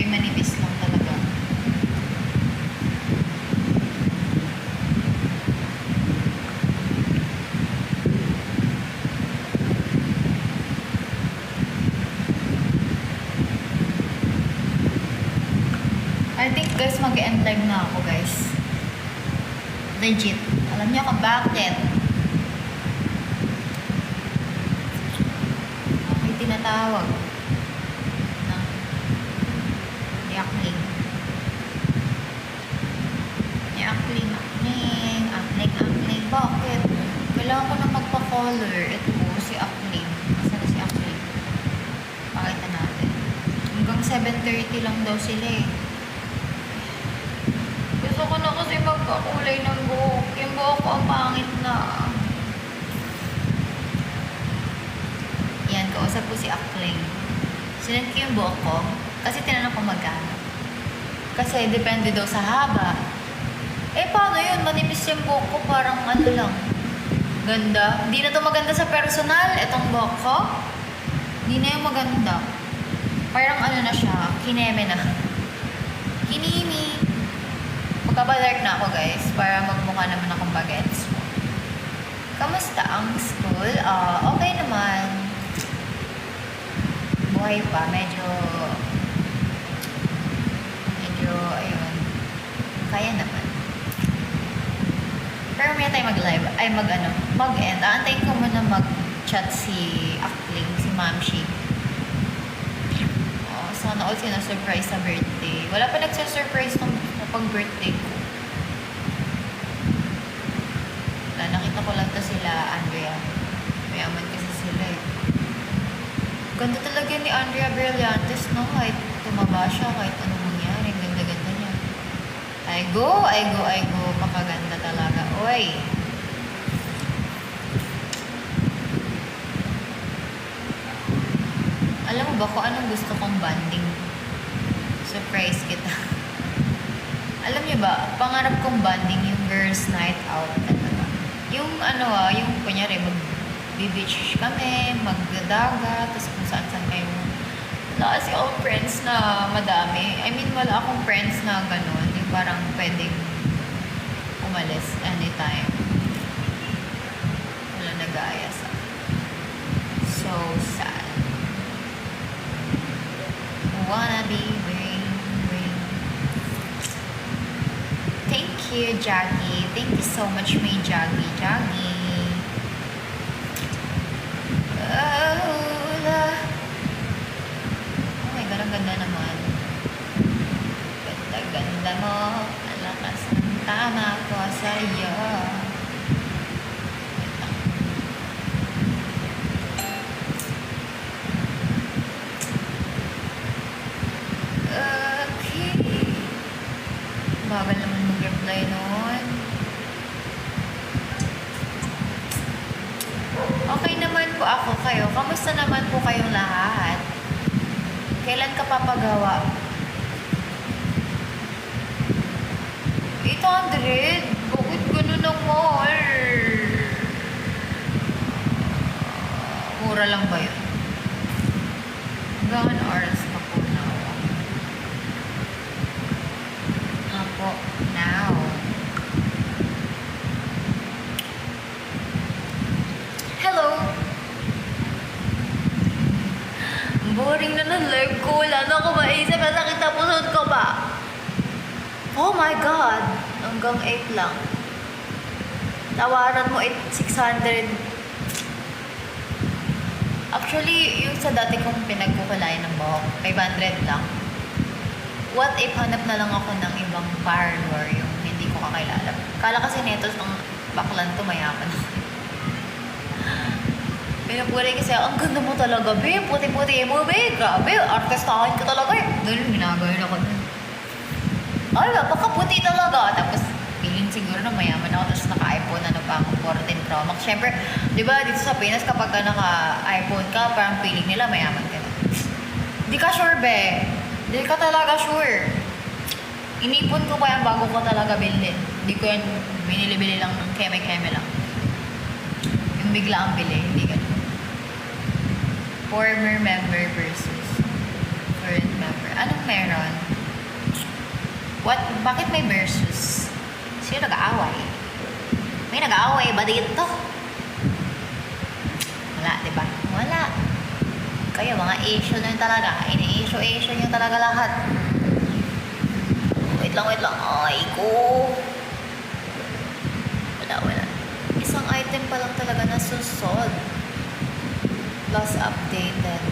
Very manipis lang talaga. I think guys, mag-end live na ako guys. Legit. Alam niyo kung bakit? Ako'y tinatawag ng ni Akling. Bakit? Kailangan ko na magpa-color. Ito po, si Akling. Asan na si Akling? Pakita natin. Hanggang 7:30 lang daw sila eh. Gusto ko na kasi magpakulay ng buhok. Yung buhok ko ang pangit na. Yan, kausap ko si Akling. Sinend ko yung buhok ko. Kasi tinanong ko magkano. Kasi depende daw sa haba. Eh, paano yun? Manipis yung buhok ko. Parang ano lang. Ganda. Hindi na to maganda sa personal. Itong buhok ko. Hindi na yung maganda. Parang ano na siya. Kineme na. Kinimi. Magkabalark na ako guys. Para magmukha naman akong bagets. Kamusta ang school? Okay naman. Buhay pa. Medyo, ayun. Kaya naman. Pero may tayo mag-live. Ay, mag-end. Aantayin ko muna mag-chat si Akling, si Mamshi. Sana all sinasurprise sa birthday. Wala pa nagsasurprise nung pag-birthday ko. Nakita ko lang to sila, Andrea. Mayaman kasi sila eh. Ganda talaga ni Andrea Brillantes, no? Kahit tumaba siya, kahit anong mangyari. Ganda-ganda niya. I go. Pakaganda talaga. Oy! Alam mo ba kung anong gusto kong banding? Surprise kita. Alam niyo ba, pangarap kong banding yung girls night out talaga. Yung yung kunyari mag-beach kami, magdadagat, tapos kung saan-saan kayo. Wala kasi akong friends na madami. I mean, wala akong friends na gano'n. Yung parang pwedeng umalis anytime. Wala nag-aaya sa. So sad. Wanna be ring. Thank you, Jackie. Thank you so much, may Jackie. Oh my God, ang ganda naman. Ganda mo. Ang lakas ng tama ko sa'yo. Bagal naman mag-reply noon. Okay naman po ako kayo. Kamusta naman po kayong lahat? Kailan ka papagawa? 800? Bakit ganun ang mahal? Mura lang ba yun? Hanggang oras pa po na ako. Now. Hello. Boring na ng live ko. Wala na ako maisip. Masakit na pusod ko ba? Oh my God. Hanggang 8 lang. Tawaran mo 600. Actually, yung sa dati kong pinagkukulayan ng buhok, 500 lang. What if hanap na lang ako ng ibang parlor yung hindi ko kakilala? Kala kasi netos ng baklan to, mayaman ako. Pinapulay kasi, ang ganda mo talaga, be. Puti-puti mo, be. Grabe, artistahan ka talaga eh. Ganun, ginagawin ako dun. Ay, napakaputi talaga. Tapos, feeling siguro na mayaman ako. Tapos naka-iPhone, pa ako, 14 Pro Max. Siyempre, di ba, dito sa Pinas, kapag ka naka-iPhone ka, parang feeling nila mayaman ka. Di ka sure, be. Hindi ka talaga sure. Inipon ko pa yan bago ko talaga bilhin. Hindi ko yan binili-bili lang ng keme-keme lang. Yung bigla ang bili, hindi ganun. Former member versus current member. Anong Anong meron? What? Bakit may versus? Sino nag-aaway? May nag-aaway ba dito? Wala, diba? Wala. Kayo, mga issue na yun talaga. Ini-issue nyo talaga lahat. Wait lang. Ay, ko. Wala. Isang item pa lang talaga na susod. Plus updated.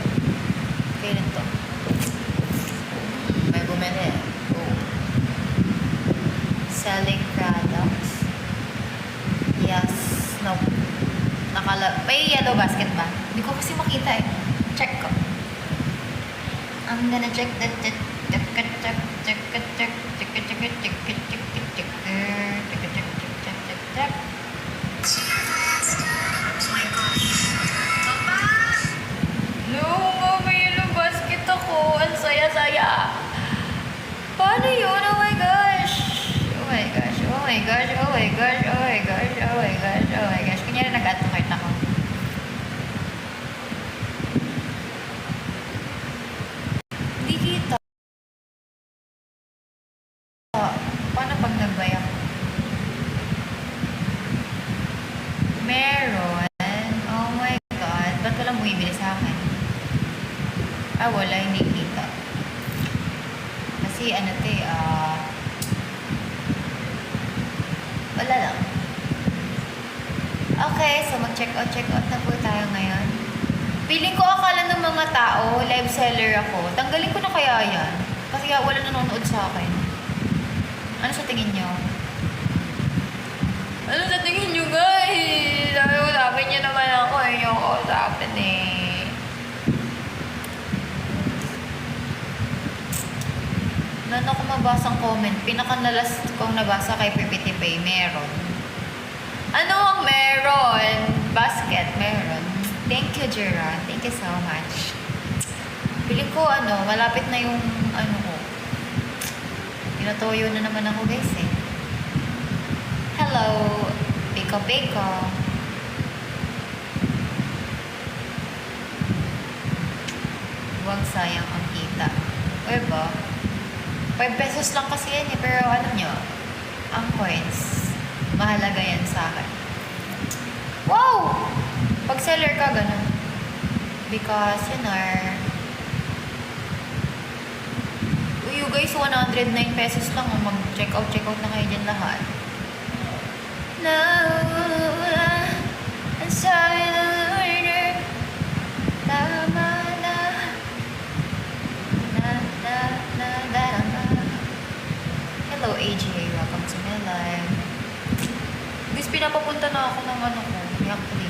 Kailan to? May bumili. Oh. Selling products. Yes. No. May yellow basket ba? Hindi ko kasi makita eh. Check ko. I'm gonna check that. No, may yellow basket ako. Ang saya-saya. Paano yun? Oh my gosh. Kunyari nag-add-to-cart ako. Hindi kita. Paano pag nag-buy ako? Meron. Oh my God. Ba't walang bumibili sa akin? Wala. Hindi kita. Kasi wala lang. Okay, so mag-check out na po tayo ngayon. Feeling ko akala ng mga tao, live seller ako. Tanggalin ko na kaya yan. Kasi wala nanonood sa akin. Ano sa tingin nyo? Ano sa tingin nyo, guys? Sabi nyo naman ako, yung kausapin eh. Meron ako mabasang comment. Pinakanalas kong nabasa kay PPT Pay. Meron. Ano ang meron? Basket. Meron. Thank you, Jera. Thank you so much. Piling ko, malapit na yung, ko. Pinatoyo na naman ako, guys, eh. Hello. Biko. Huwag sayang ang kita. O ba? 5 pesos lang kasi yan eh. Pero nyo, ang coins, mahalaga yan sa akin. Wow! Pag seller ka, ganun. Because, you guys, 109 pesos lang. Mag-check out na kayo dyan lahat. No, I'm sorry, order. Tama na. Hello, AJ. Welcome to my live. Guys, pinapapunta na ako ng ko. Actually.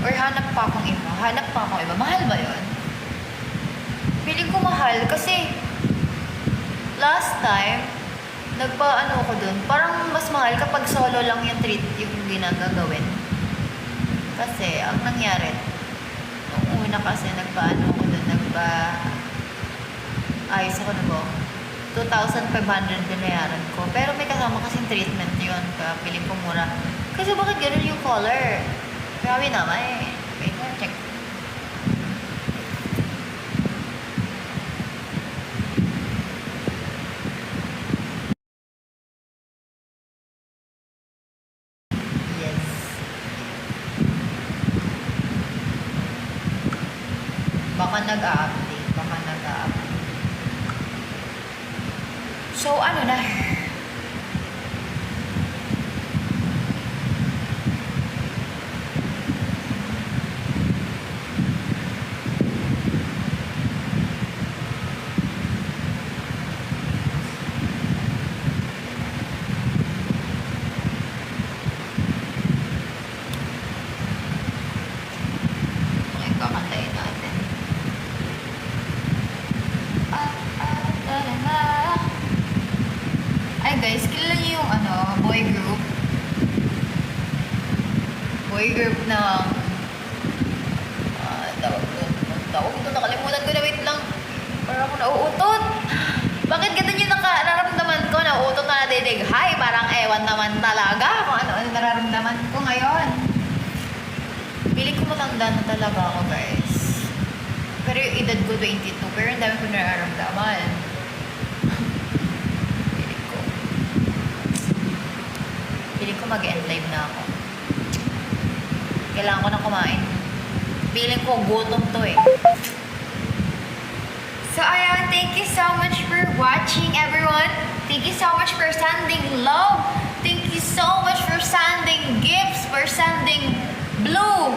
Or hanap pa akong iba. Mahal ba yun? Feeling ko mahal kasi last time, ko dun. Parang mas mahal kapag solo lang yung treat yung ginagagawin. Kasi, ang nangyari, nung una kasi ko dun. Ayos ako na ba? 2,500 binayaran ko. Pero may kasama kasing treatment yun. Kaya piling ko mura. Kasi bakit ganun yung color? Grabe naman eh. Wait, check. Yes. Baka nag-update. So, na? Okay, kakantayin natin. Ay guys, kilala niyo yung boy group? Boy group ng tawag ito, nakalimutan ko na, wait lang. Parang ako nauutot. Bakit ganun yung nararamdaman ko? Nauutot na nadidig. Hi, parang ewan naman talaga kung ano nararamdaman ko ngayon. Piling ko matanda na talaga ako, guys. Pero yung edad ko 22, pero ang dami ko nararamdaman. ko mag-end live na ako. Kailangan ko na kumain. Feeling ko gutom to eh. So ayan, thank you so much for watching everyone. Thank you so much for sending love. Thank you so much for sending gifts, for sending blue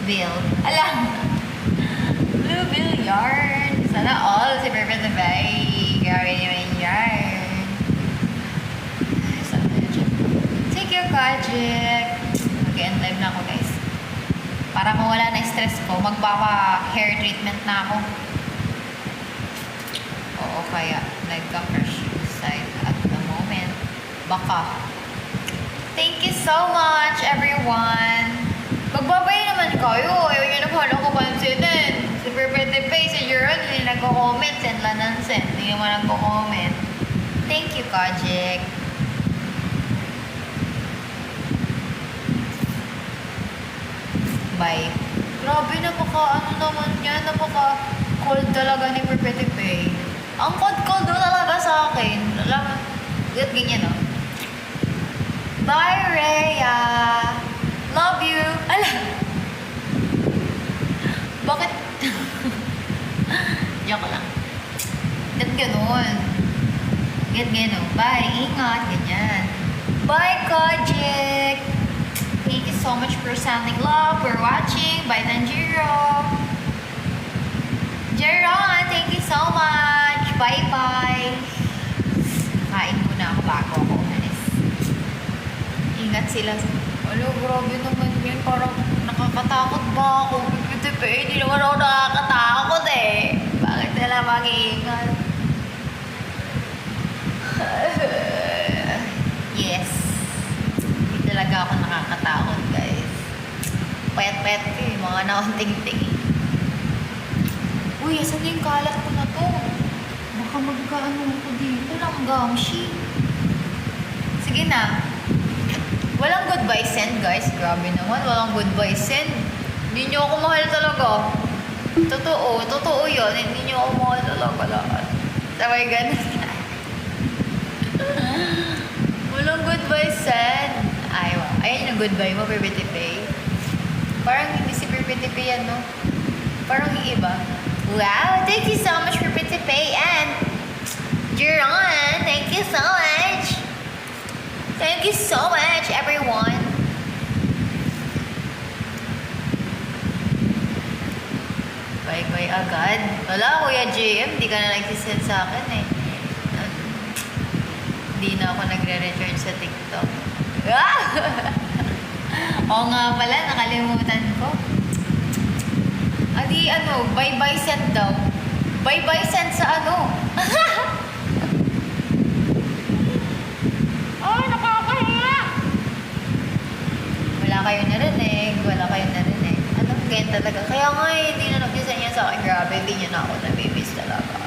bill. Alam, blue bill yarn. Sana all si Perfect na bay. Grabe naman yarn. Thank you, Kajik. Mag-end live na ako, guys. Para mawala na stress ko, magpapa-hair treatment na ako. Oo, kaya nagka-crush side at the moment. Baka. Thank you so much, everyone. Magbabay naman kayo. Ayaw nyo na pala ko pansinin. Si Perfect Face, si Jeron, hindi nagko-comment. Send lang ng send. Hindi naman nagko-comment. Thank you, Kajik. Bye. Grabe, napaka naman yan. Napaka-cold talaga ni Perfect Face. Ang cold talaga sa akin. Alam, ganyan, no? Bye, Rhea. Love you. Alam. Bakit? Joke lang. Ganun. Ganun. Bye. Ingat. Ganyan. Bye, Kajik. Thank you so much for sending love, for watching. Bye, Tanjiro. Jeron, thank you so much. Bye-bye. Kain muna ako bago ako umalis. Ingat sila. Alo, grabe naman yun. Parang nakakatakot ba ako? Hindi naman ako nakakatakot eh. Bakit nila mag-iingat? Yes. Hindi talaga ako nakakatakot, guys. Payat-payat ko eh. Mga naunting-ting. Uy, asan yung kalat ko na to? Baka magkaano ko dito lang, gamshi. Sige na. Walang goodbye send, guys. Grabe naman. Walang goodbye send. Hindi nyo ako mahal talaga. Totoo yun. Hindi nyo ako mahal talaga lahat. Sabay ganun. Walang goodbye send. Ayan yung goodbye mo, Perfect Pay. Parang hindi si Perfect Pay yan, no? Parang yung iba. Wow, thank you so much for Perfect Pay and Jeron, thank you so much. Thank you so much, everyone. Bye-bye agad. Wala, Kuya JM, di ka na nagsisend sa akin eh. Hindi na ako nagre-recharge sa TikTok. Oo nga pala, nakalimutan ko. Adi, bye-bye send daw. Bye-bye send sa Oh, nakakahiya. Wala kayo narinig. Ganyan talaga. Kaya nga hindi na nag-design niya sa akin. Grabe, hindi niya na ako nabibis talaga.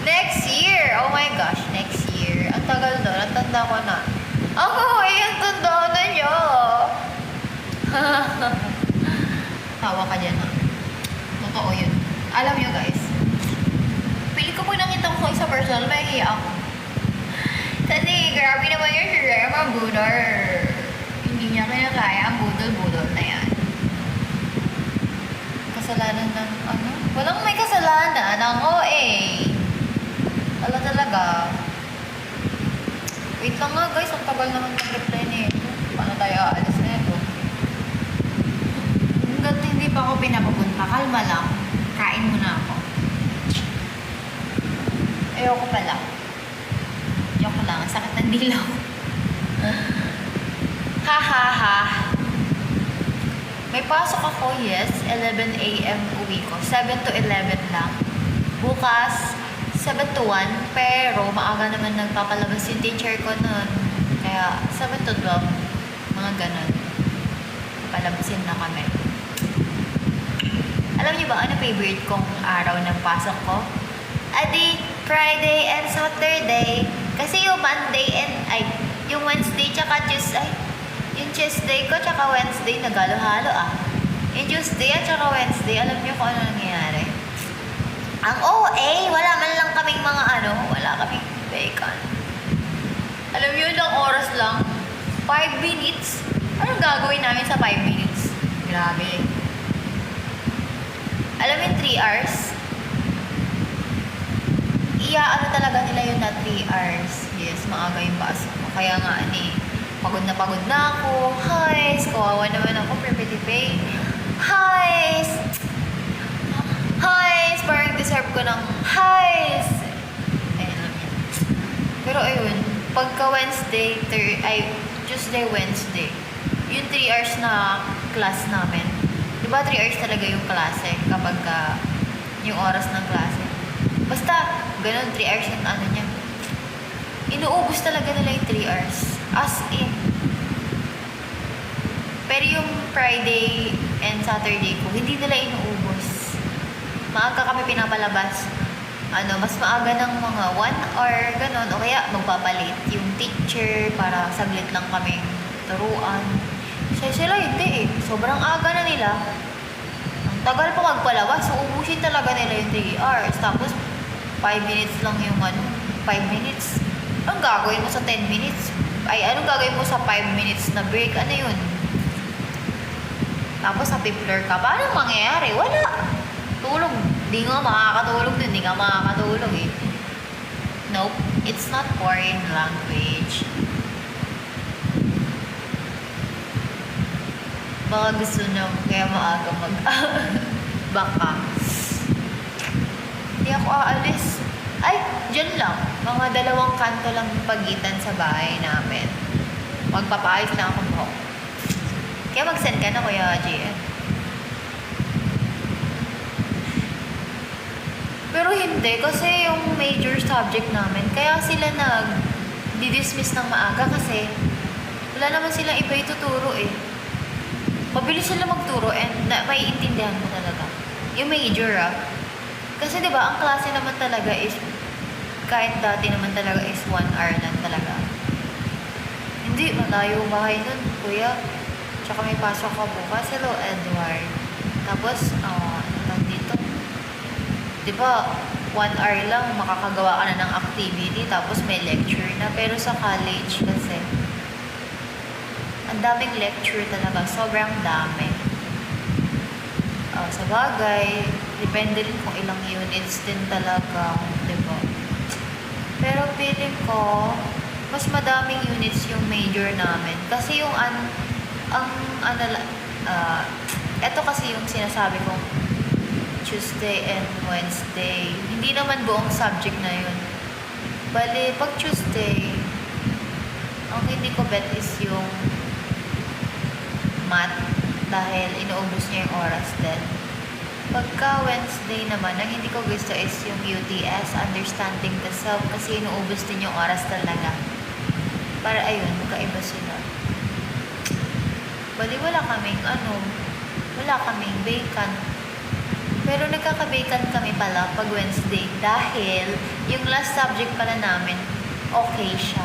Next year! Oh my gosh, next year. Ang tagal doon. Ang tanda ko na. Ako, ang tanda na niya. Tawa ka dyan, ha? Totoo yun. Alam niyo, guys. Pili ko po nakita ko sa personal, may hiya ako. Kasi, grabe naman yun si Rema Budol. Hindi niya kinakaya ang budol-budol na yan. Kasalanan ng Walang may kasalanan ng OA. Wala talaga. Wait lang nga, guys. Ang tagal naman mag-reply nito. Paano tayo aalis na ito? Hanggat hindi pa ako pinapapunta, kalma lang. Kain muna ako. Ayoko pala. Joke lang. Sakit ng dilaw. Ha ha ha. May pasok ako, yes. 11 a.m. uwi ko. 7 to 11 lang. Bukas, 7 to 1. Pero maaga naman nagpapalabas yung teacher ko nun. Kaya 7 to 12. Mga ganun. Palabasin na kami. Alam niyo ba ano favorite kong araw ng pasok ko? Adi, Friday and Saturday. Kasi yung yung Wednesday tsaka Tuesday. Yung Tuesday ko tsaka Wednesday nagalo-halo Yung Tuesday at tsaka Wednesday, alam niyo kung ano nangyayari? Ang OA, wala man lang kaming wala kaming bacon. Alam niyo, ilang oras lang. 5 minutes? Anong gagawin namin sa 5 minutes? Grabe. Alam mo yung 3 hours? Ano talaga nila yun na 3 hours. Yes, maaga yung pasok ko. Kaya nga, pagod na ako. Highs, kawawa naman ako, perfectly pay. Highs! Highs! Parang deserve ko ng highs! Ayun lang yan. Pero ayun, pagka Tuesday, Wednesday, yung 3 hours na class namin. Diba 3 hours talaga yung klase kapag yung oras ng klase. Basta, ganun, 3 hours yung ano niya. Inuubos talaga nila yung 3 hours. As in. Pero yung Friday and Saturday ko, hindi nila inuubos. Maaga kami pinapalabas. Mas maaga ng mga 1 hour, ganun. O kaya magpapalit yung teacher para saglit lang kaming turuan. Sila hindi eh. Sobrang aga na nila. Ang tagal pa magpalabas. So, ubusin talaga nila yung 3 hours. Tapos, 5 minutes lang yung 5 minutes. Anong gagawin mo sa 10 minutes? Anong gagawin mo sa 5 minutes na break? Ano yun? Tapos, sa fifth floor ka. Paano mangyayari? Wala. Tulog. Di nga makakatulog dun. Di nga makakatulog eh. Nope. It's not foreign language. Baka gusto na kaya maaga baka. Hindi ako aalis. Ay, dyan lang. Mga 2 kanto lang pagitan sa bahay namin. Magpapaayos lang ako buhok. Kaya mag-send ka na, Kuya JM. Pero hindi, kasi yung major subject namin, kaya sila nag-dismiss ng maaga kasi wala naman silang iba ituturo eh. Mabilis sila magturo and maiintindihan mo talaga. Yung major Kasi 'di ba, ang klase naman talaga is kahit dati naman talaga is 1 hour lang talaga. Hindi, malayo bahay nun, kuya. Tsaka may pasok ka bukas. Hello, Edward. Tapos, dito. 'Di ba, 1 hour lang, makakagawa ka na ng activity, tapos may lecture na. Pero sa college kasi, ang daming lecture talaga. Sobrang dami. Sa bagay, depende rin kung ilang units din talaga. Diba? Pero feeling ko, mas madaming units yung major namin. Kasi yung eto kasi yung sinasabi kong Tuesday and Wednesday. Hindi naman buong subject na yun. Bali, pag Tuesday, ang hindi ko bet is yung math dahil inuubos niya yung oras din. Pagka Wednesday naman, ang hindi ko gusto is yung UTS, Understanding the Self, kasi inuubos din yung oras talaga. Para ayun, magkaiba sila. Bali, wala kaming vacant. Pero nagkaka-vacant kami pala pag Wednesday dahil yung last subject pala namin, okay siya.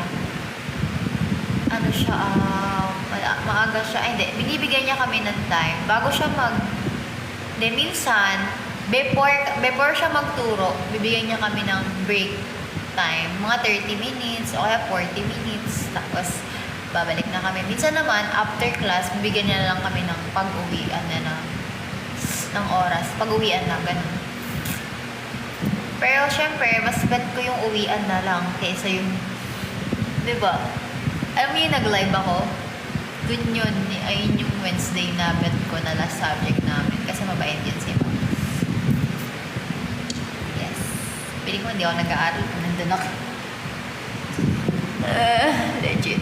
Maaga siya. Hindi, binibigyan niya kami ng time. Bago siya minsan, before siya magturo, bibigyan niya kami ng break time. Mga 30 minutes o kaya 40 minutes. Tapos, babalik na kami. Minsan naman, after class, bibigyan niya lang kami ng pag-uwian ng oras. Pag-uwian na, ganun. Pero, syempre, mas bet ko yung uwian na lang kaysa yung, diba? Alam mo yung nag-live ako? Dun yun, ayun yung Wednesday na bet ko na last subject namin. Kasi mabait yun si Ma'am. Yes. Piling ko hindi ako nag-aaral kung nandun ako. Legit.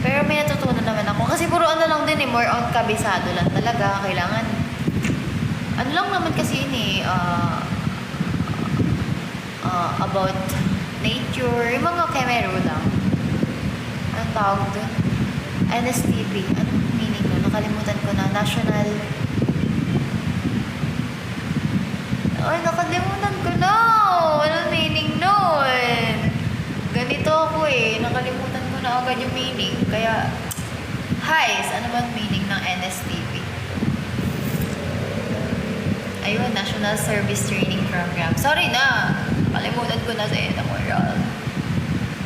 Pero may natutunan naman ako. Kasi puro lang din more on kabisado lang talaga. Kailangan, lang naman kasi yun about nature, yung mga kemero lang. Anong tawag doon? NSTP. Anong meaning nun? Nakalimutan ko na. National... Ay, nakalimutan ko na! Anong meaning nun? Ganito ako nakalimutan ko na agad yung meaning. Kaya, HICE. Ano ba meaning ng NSTP? Ayun, National Service Training Program. Sorry na! Nakalimutan ko na sa moral.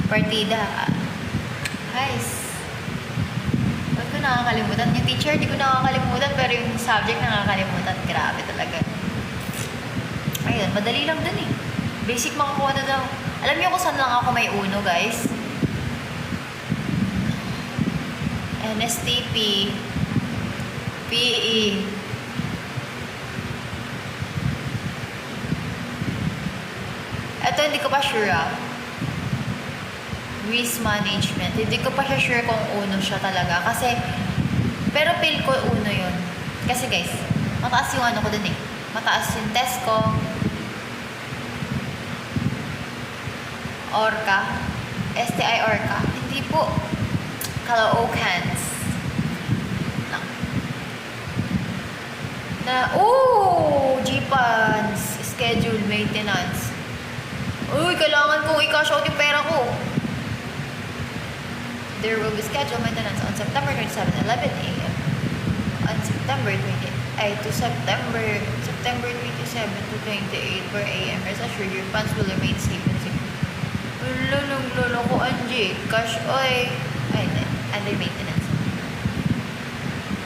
Partida. Guys, ba't ko nakakalimutan? Yung teacher, di ko nakakalimutan, pero yung subject nakakalimutan. Grabe talaga. Ayun, madali lang dun eh. Basic makakuha na daw. Alam niyo kung saan lang ako may uno, guys? NSTP, PE. Ito, hindi ko pa sure risk management. Hindi ko pa siya sure kung uno siya talaga. Kasi, pero feel ko uno yun. Kasi guys, mataas yung ano ko dun eh. Mataas yung test ko. Orca. STI Orca. Hindi po. Caloocan. Lang. GPANS. Schedule maintenance. Uy, kailangan kong i-cash out yung pera ko. There will be scheduled maintenance on September 27, 11 a.m. On September 27 to 28 per a.m. Rest assured, your funds will remain safe and secure. Lolo ko, Angie. Cash, oy. Ay, under maintenance.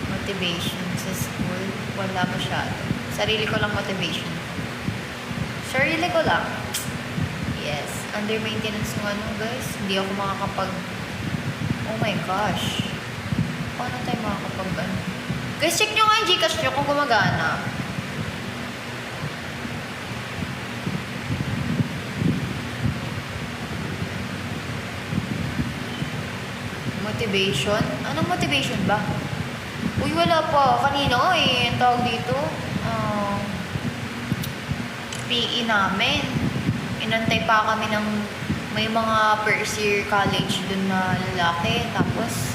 Motivation sa school. Wala masyado. Sarili ko lang motivation. Sarili ko lang. Yes. Under maintenance ng ano, guys. Hindi ako makakapag... Oh my gosh. Paano tayo makakapag ano? Guys, check nyo nga yung Gcash nyo kung gumagana. Motivation? Anong motivation ba? Uy, wala pa. Kanina nga eh. Ang tawag dito. PE namin. Inantay pa kami ng may mga first year college dun na lalaki. Tapos,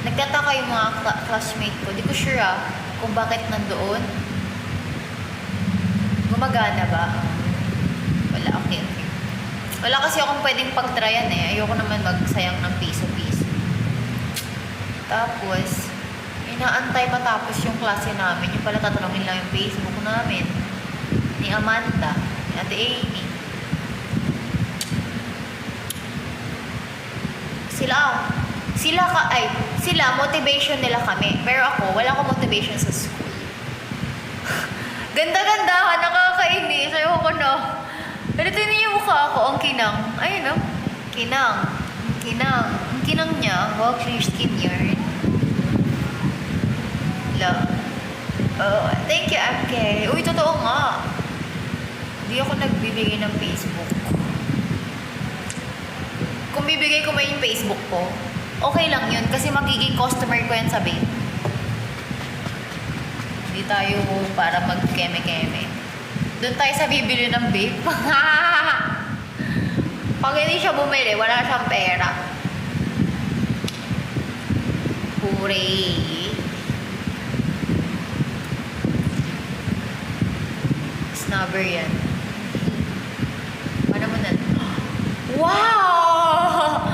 nagtataka yung mga classmate ko. Di ko sure kung bakit nandoon. Gumagana ba? Wala, okay. Wala kasi akong pwedeng pag-tryan eh. Ayoko naman magsayang ng piso-piso. Tapos, inaantay matapos yung klase namin. Yung pala tatanungin lang yung Facebook namin. Ni Amanda. Ni Ate Amy. Sila, motivation nila kami. Pero ako, wala akong motivation sa school. Ganda-gandahan, nakakainis. Ayoko na. Pero tinan yung mukha ko, ang kinang. Ayun, no? Kinang. Ang kinang niya, wow, clear skin yarn. Love. Oh, thank you, MK. Uy, totoo nga. Hindi ako nagbibigay ng Facebook. Kung bibigay ko ba yung Facebook ko, okay lang yun kasi magiging customer ko yan sa vape. Hindi tayo para mag-keme-keme. Doon tayo sa bibili ng vape. Pag hindi siya bumili, wala siyang pera. Hooray! Snubber yan. Paano mo na? Wow!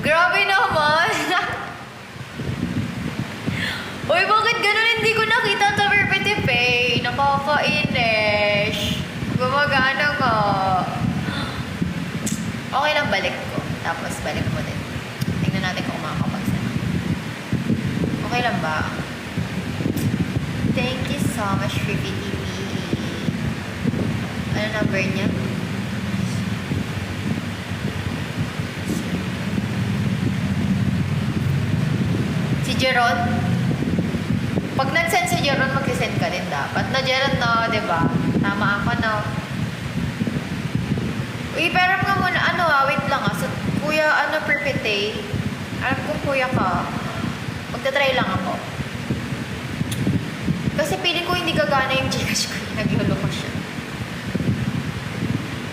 Grabe naman! Uy, bakit ganun? Hindi ko nakita sa Perfect Pay. Nakakainis. Gumagana nga. Okay lang, balik ko. Tapos, balik mo din. Tingnan natin kung makakapagsan. Okay lang ba? Thank you so much, Freaky TV. Ano number niya? Si Jeron? Pag nag-send si Jeron, mag-send ka din dapat. Na Jeron, no, diba? Tama ako, no? Uy, pero nga muna, wait lang so, kuya, Perfect. Alam kong kuya ka. Magta-try lang ako. Kasi piling ko hindi gagana yung Gcash ko. Naglolo ko siya.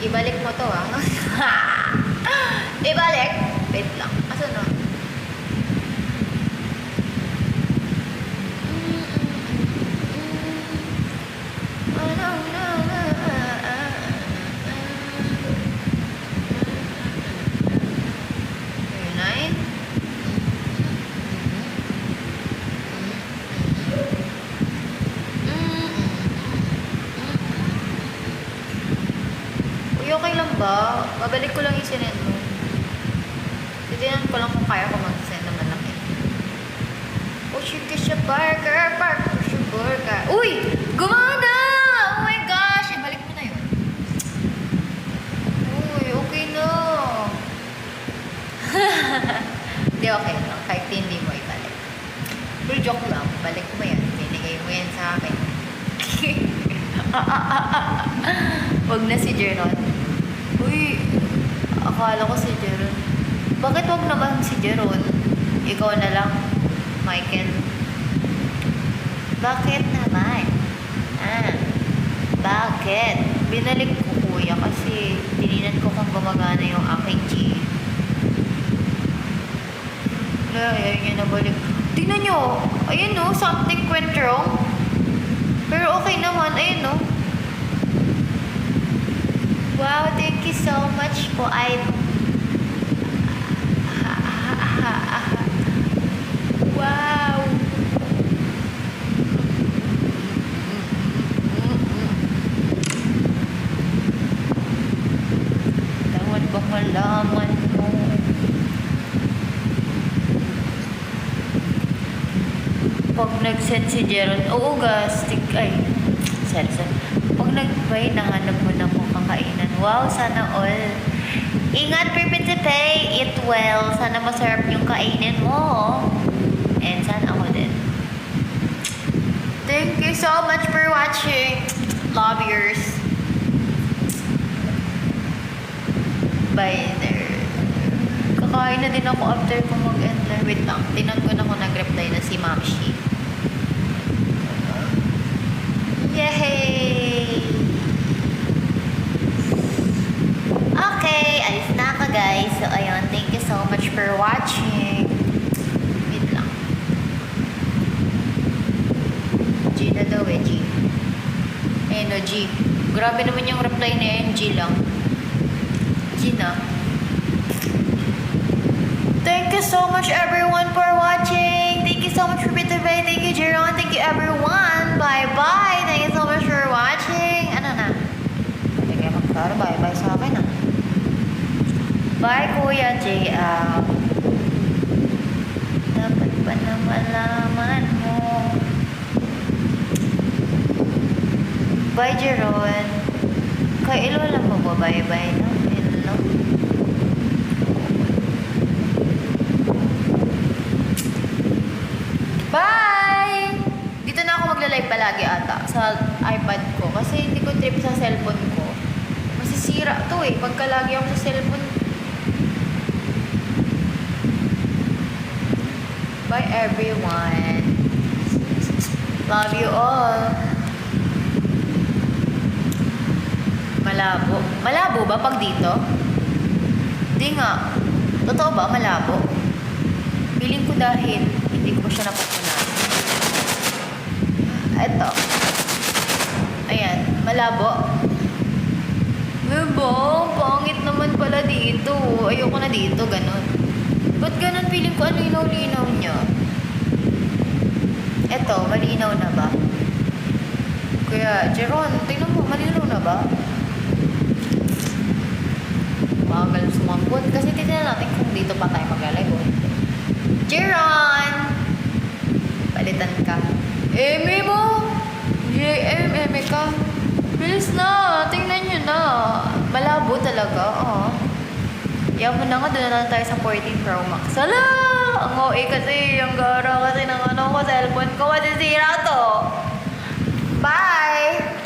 Ibalik mo to, Ibalik? Wait lang. Asa no? Okay lang ba? Babalik ko lang yung sinend mo. Titignan ko lang kung kaya ko mag-send naman lang eh. Pushing ka siya burger, pushing burger. Uy! Gumana! Oh my gosh! Ibalik mo na yun. Uy, okay na. Hindi, okay lang. Kahit hindi mo ibalik. Pero joke lang. Balik mo yan. Binigay mo yan sa akin. Wag na si Jeron. Uy, akala ko si Jeron. Bakit wag naman si Jeron? Ikaw na lang, Michael. Bakit naman? Bakit? Binalik ko, kuya, kasi tininan ko kung gumagana yung aking G. Ayaw niya nabalik. Tingnan nyo. Ayun no, something went wrong. Pero okay naman. Ayun no. Wow, thank you so much po. Wow. Tawad bang malaman mo? Pag nag-send si Jeron, oo sorry. Pag nag-buy, nahanap mo na kung kakainan. Wow, sana all. Ingat, Principe, eat well. Sana masarap yung kainin mo. And sana ako din. Thank you so much for watching. Love yours. Bye there. Kakain na din ako after ko mag-end. Wait lang, tinan ko na kung nag-reply na si Mamshi. Yay! Okay, alis na ako guys. So ayun, thank you so much for watching. Wait lang. G na daw eh, G. Ayun o, G. Grabe naman yung reply na yun, G lang. G na. Thank you so much everyone for watching. Thank you so much for Bitubay. Thank you, Jeron. Thank you everyone. Bye-bye. Thank you so much for watching. Ano na? Sige, magkara. Bye-bye sa akin ah. Bye, Kuya J.A. Dapat pa na malaman mo. Bye, Jeron. Kay Ilo lang mo ba? Bye-bye na. Ilo. Bye! Dito na ako magla-live palagi ata sa iPad ko kasi hindi ko trip sa cellphone ko. Masisira to eh pagka lagi ako sa cellphone. Bye everyone. Love you all. Malabo. Malabo ba pag dito? Hindi nga. Totoo ba malabo? Feeling ko dahil hindi ko siya napupunan. Ito. Ayan. Malabo. Diba? Pangit naman pala dito. Ayoko na dito. Ganon. Ba't ganon feeling ko? Ano linaw-linaw niya? Ito. Malinaw na ba? Kaya, Jeron, tingnan mo. Malinaw na ba? Bagal sumampot. Kasi titignan natin kung dito pa tayo maglalay. Jeron! Palitan ka. Eme mo! JM, ka. Bilis na! Tingnan nyo na. Malabo talaga. Yan mo na nga. Doon na lang tayo sa 14 Pro Max. Hala! Ang OA kasi. Ang gara kasi ng cellphone ko. Masisira to. Bye!